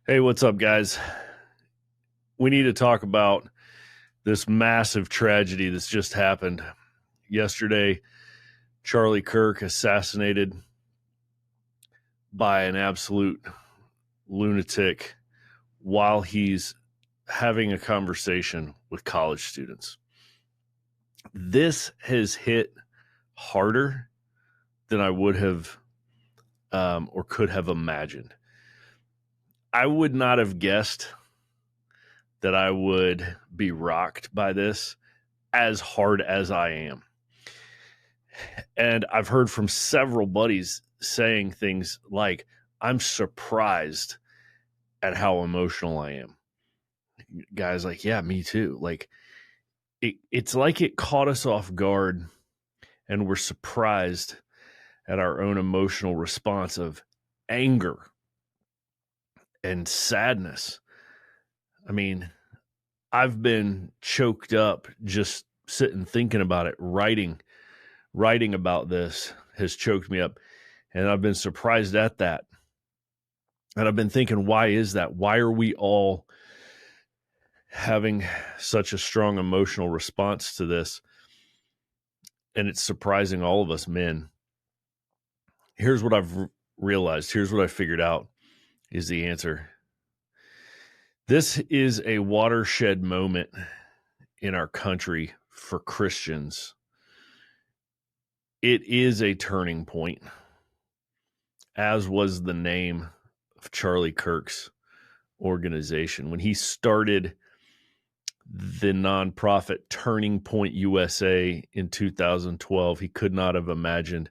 Hey, what's up, guys? We need to talk about this massive tragedy that's just happened. Yesterday, Charlie Kirk assassinated by an absolute lunatic while he's having a conversation with college students. This has hit harder than I would have or could have imagined. I would not have guessed that I would be rocked by this as hard as I am. And I've heard from several buddies saying things like, I'm surprised at how emotional I am. Guys like, yeah, me too. Like it's like it caught us off guard and we're surprised at our own emotional response of anger and sadness. I mean, I've been choked up just sitting thinking about it. Writing about this has choked me up, and I've been surprised at that. And I've been thinking, why is that? Why are we all having such a strong emotional response to this? And it's surprising all of us men. Here's what I've realized. Here's what I figured out is the answer. This is a watershed moment in our country for Christians. It is a turning point, as was the name of Charlie Kirk's organization. When he started the nonprofit Turning Point USA in 2012, he could not have imagined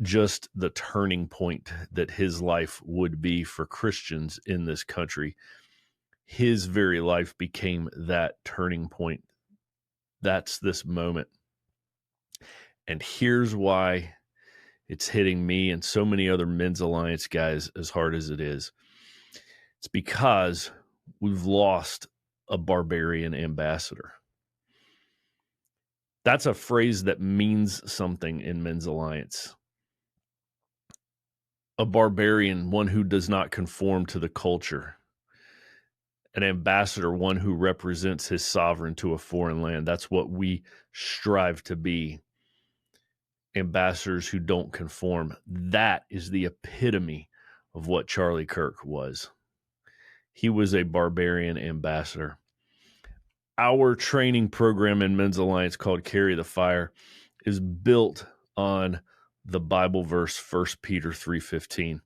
just the turning point that his life would be for Christians in this country. His very life became that turning point. That's this moment. And here's why it's hitting me and so many other Men's Alliance guys as hard as it is. It's because we've lost a barbarian ambassador. That's a phrase that means something in Men's Alliance. A barbarian, one who does not conform to the culture. An ambassador, one who represents his sovereign to a foreign land. That's what we strive to be. Ambassadors who don't conform. That is the epitome of what Charlie Kirk was. He was a barbarian ambassador. Our training program in Men's Alliance called Carry the Fire is built on the Bible verse 1 Peter 3:15.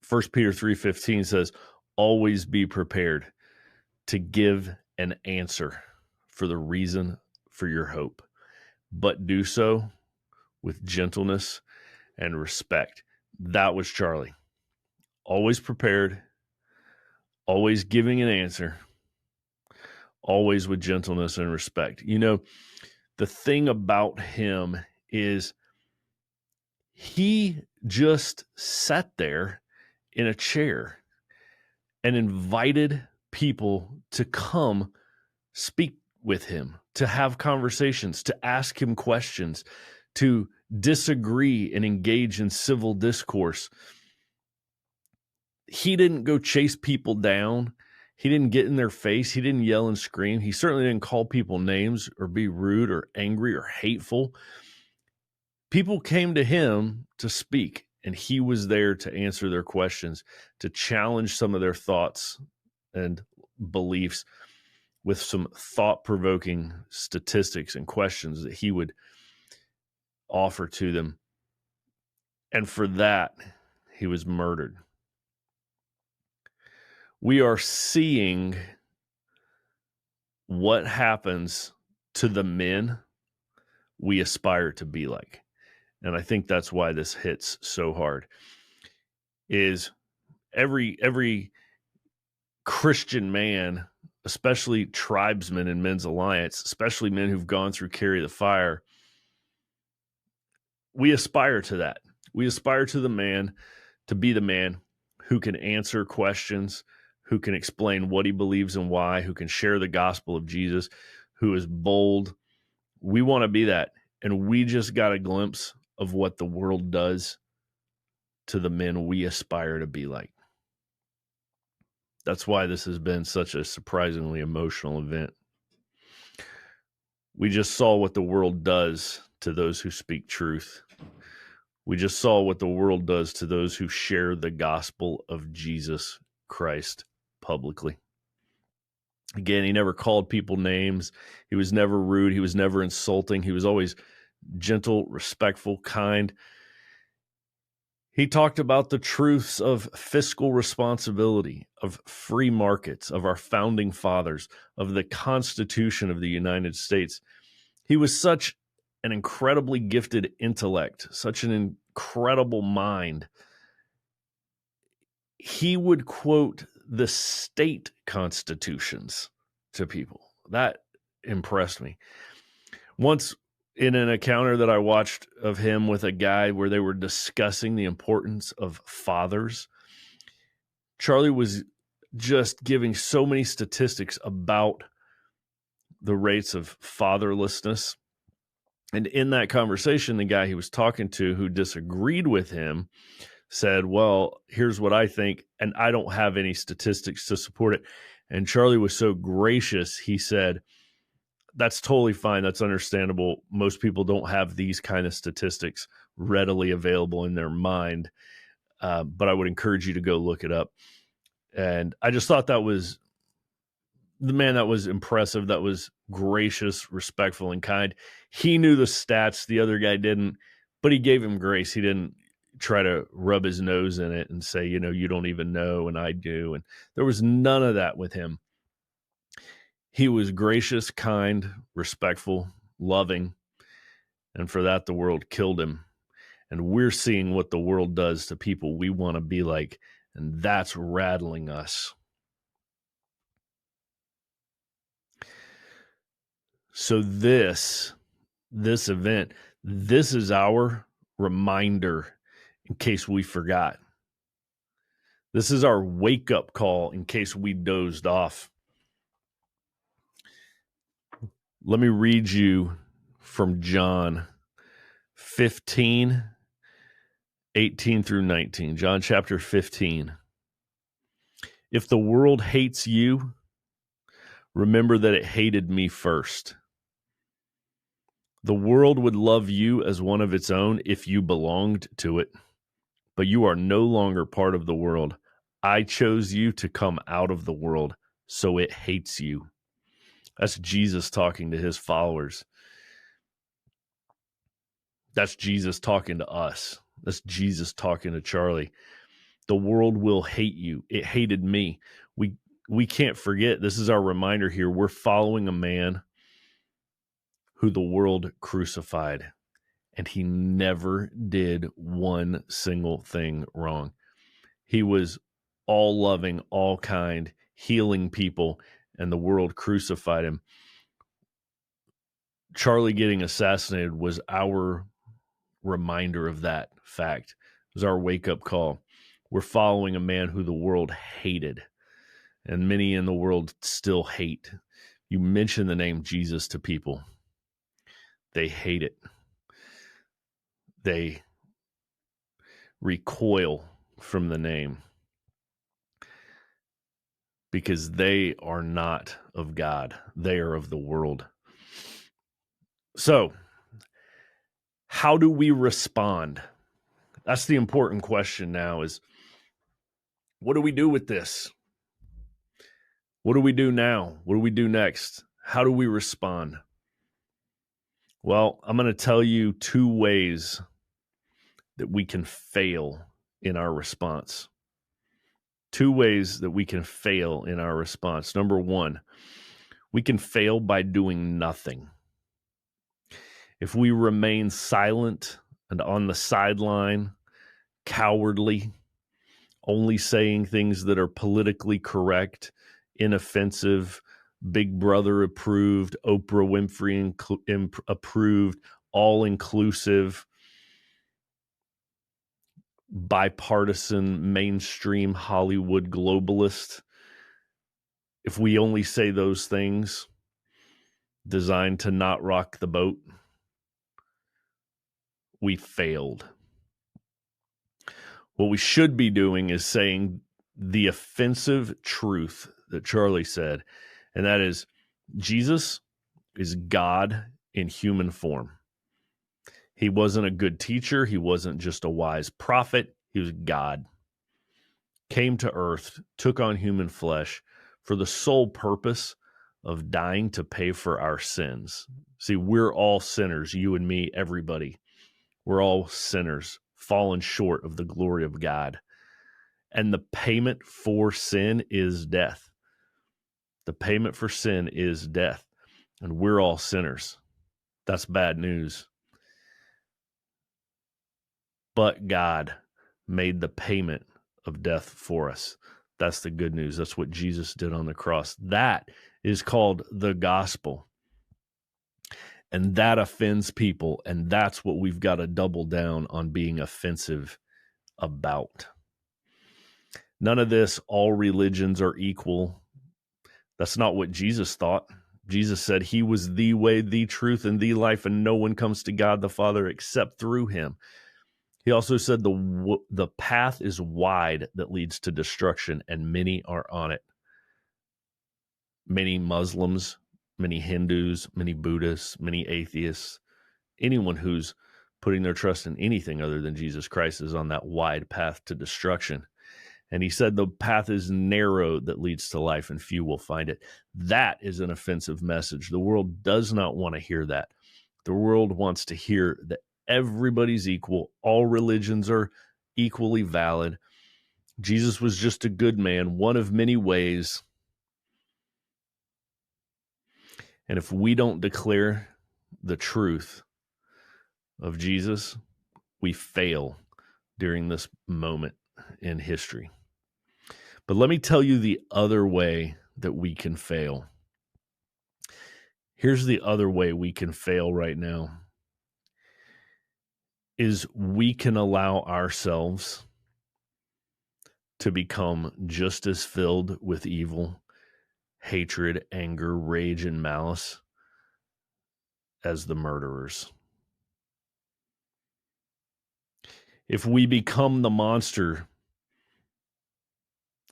1 Peter 3:15 says, always be prepared to give an answer for the reason for your hope, but do so with gentleness and respect. That was Charlie. Always prepared, always giving an answer, always with gentleness and respect. You know, the thing about him is he just sat there in a chair and invited people to come speak with him, to have conversations, to ask him questions, to disagree and engage in civil discourse. He didn't go chase people down. He didn't get in their face. He didn't yell and scream. He certainly didn't call people names or be rude or angry or hateful. People came to him to speak, and he was there to answer their questions, to challenge some of their thoughts and beliefs with some thought-provoking statistics and questions that he would offer to them. And for that, he was murdered. We are seeing what happens to the men we aspire to be like. And I think that's why this hits so hard. Is every Christian man, especially tribesmen in Men's Alliance, especially men who've gone through Carry the Fire, we aspire to that. We aspire to be the man who can answer questions, who can explain what he believes and why, who can share the gospel of Jesus, who is bold. We want to be that. And we just got a glimpse of what the world does to the men we aspire to be like. That's why this has been such a surprisingly emotional event. We just saw what the world does to those who speak truth. We just saw what the world does to those who share the gospel of Jesus Christ publicly. Again, he never called people names. He was never rude. He was never insulting. He was always gentle, respectful, kind. He talked about the truths of fiscal responsibility, of free markets, of our founding fathers, of the Constitution of the United States. He was such an incredibly gifted intellect, such an incredible mind. He would quote the state constitutions to people. That impressed me. Once in an encounter that I watched of him with a guy where they were discussing the importance of fathers, Charlie was just giving so many statistics about the rates of fatherlessness. And in that conversation, the guy he was talking to who disagreed with him said, well, here's what I think, and I don't have any statistics to support it. And Charlie was so gracious. He said, that's totally fine. That's understandable. Most people don't have these kind of statistics readily available in their mind, but I would encourage you to go look it up. And I just thought that was the man that was impressive, that was gracious, respectful, and kind. He knew the stats. The other guy didn't, but he gave him grace. He didn't try to rub his nose in it and say, you don't even know, and I do. And there was none of that with him. He was gracious, kind, respectful, loving, and for that, the world killed him. And we're seeing what the world does to people we want to be like, and that's rattling us. So this event, this is our reminder in case we forgot. This is our wake-up call in case we dozed off. Let me read you from John 15, 18 through 19. John chapter 15. If the world hates you, remember that it hated me first. The world would love you as one of its own if you belonged to it, but you are no longer part of the world. I chose you to come out of the world, so it hates you. That's Jesus talking to his followers. That's Jesus talking to us. That's Jesus talking to Charlie. The world will hate you. It hated me. We can't forget. This is our reminder here. We're following a man who the world crucified, and he never did one single thing wrong. He was all loving, all kind, healing people, and the world crucified him. Charlie getting assassinated was our reminder of that fact. It was our wake-up call. We're following a man who the world hated, and many in the world still hate. You mention the name Jesus to people, they hate it. They recoil from the name because they are not of God. They are of the world. So, how do we respond? That's the important question now is, what do we do with this? What do we do now? What do we do next? How do we respond? Well, I'm going to tell you 2 ways that we can fail in our response. 2 ways that we can fail in our response. Number 1, we can fail by doing nothing. If we remain silent and on the sideline, cowardly, only saying things that are politically correct, inoffensive, Big Brother approved, Oprah Winfrey approved, all inclusive, bipartisan, mainstream Hollywood globalist. If we only say those things designed to not rock the boat, we failed. What we should be doing is saying the offensive truth that Charlie said, and that is Jesus is God in human form. He wasn't a good teacher. He wasn't just a wise prophet. He was God. Came to earth, took on human flesh for the sole purpose of dying to pay for our sins. See, we're all sinners, you and me, everybody. We're all sinners, fallen short of the glory of God. And the payment for sin is death. The payment for sin is death. And we're all sinners. That's bad news. But God made the payment of death for us. That's the good news. That's what Jesus did on the cross. That is called the gospel. And that offends people. And that's what we've got to double down on being offensive about. None of this, all religions are equal. That's not what Jesus thought. Jesus said he was the way, the truth, and the life, and no one comes to God the Father except through him. He also said the path is wide that leads to destruction, and many are on it. Many Muslims, many Hindus, many Buddhists, many atheists, anyone who's putting their trust in anything other than Jesus Christ is on that wide path to destruction. And he said the path is narrow that leads to life, and few will find it. That is an offensive message. The world does not want to hear that. The world wants to hear that everybody's equal. All religions are equally valid. Jesus was just a good man, one of many ways. And if we don't declare the truth of Jesus, we fail during this moment in history. But let me tell you the other way that we can fail. Here's the other way we can fail right now. Is we can allow ourselves to become just as filled with evil, hatred, anger, rage, and malice as the murderers. If we become the monster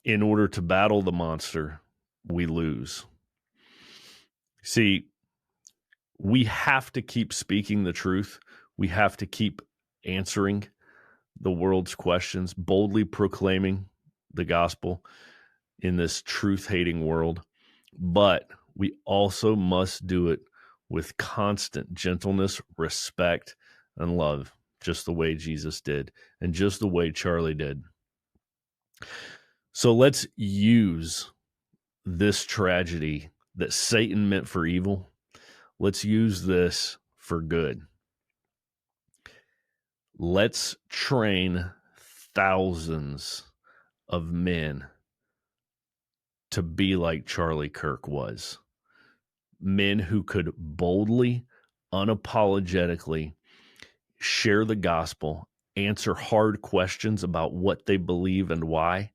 in order to battle the monster, we lose. See, we have to keep speaking the truth. We have to keep answering the world's questions, boldly proclaiming the gospel in this truth-hating world. But we also must do it with constant gentleness, respect, and love, just the way Jesus did, and just the way Charlie did. So let's use this tragedy that Satan meant for evil. Let's use this for good. Let's train thousands of men to be like Charlie Kirk was. Men who could boldly, unapologetically share the gospel, answer hard questions about what they believe and why,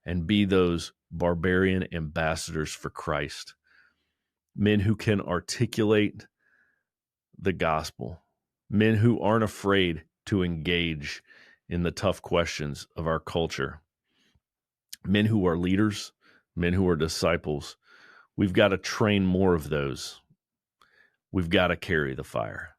and be those barbarian ambassadors for Christ. Men who can articulate the gospel. Men who aren't afraid to engage in the tough questions of our culture. Men who are leaders, men who are disciples. We've got to train more of those. We've got to carry the fire.